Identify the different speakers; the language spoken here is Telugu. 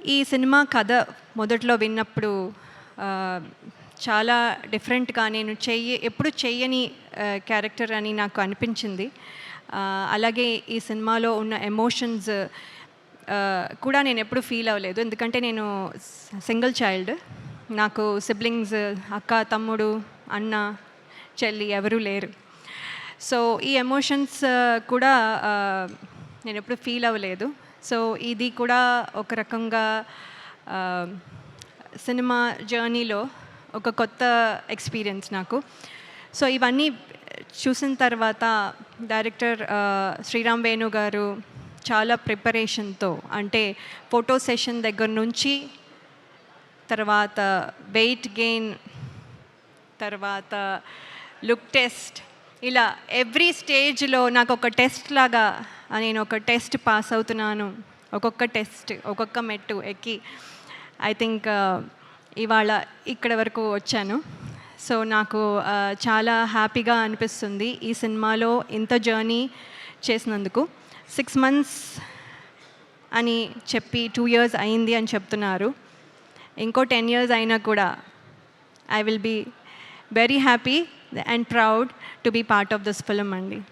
Speaker 1: ఈ సినిమా కథ మొదట్లో విన్నప్పుడు చాలా డిఫరెంట్గా నేను ఎప్పుడు చెయ్యని క్యారెక్టర్ అని నాకు అనిపించింది. అలాగే ఈ సినిమాలో ఉన్న ఎమోషన్స్ కూడా నేను ఎప్పుడు ఫీల్ అవ్వలేదు. ఎందుకంటే నేను సింగిల్ చైల్డ్. నాకు సిబ్లింగ్స్, అక్క, తమ్ముడు, అన్న, చెల్లి ఎవరూ లేరు. సో ఈ ఎమోషన్స్ కూడా నేను ఎప్పుడు ఫీల్ అవ్వలేదు. సో ఇది కూడా ఒక రకంగా సినిమా జర్నీలో ఒక కొత్త ఎక్స్పీరియన్స్ నాకు. సో ఇవన్నీ చూసిన తర్వాత డైరెక్టర్ శ్రీరామ్ వేణు గారు చాలా ప్రిపరేషన్తో, అంటే ఫోటో సెషన్ దగ్గర నుంచి తర్వాత వెయిట్ గెయిన్, తర్వాత లుక్ టెస్ట్, ఇలా ఎవ్రీ స్టేజ్లో నాకు ఒక టెస్ట్ లాగా నేను ఒక టెస్ట్ పాస్ అవుతున్నాను. ఒక్కొక్క టెస్ట్, ఒక్కొక్క మెట్టు ఎక్కి ఐ థింక్ ఇవాళ ఇక్కడ వరకు వచ్చాను. సో నాకు చాలా హ్యాపీగా అనిపిస్తుంది ఈ సినిమాలో ఇంత జర్నీ చేసినందుకు. 6 months అని చెప్పి 2 years అయింది అని చెప్తున్నారు. ఇంకో 10 years అయినా కూడా I will be very happy and proud to be part of this film అండి.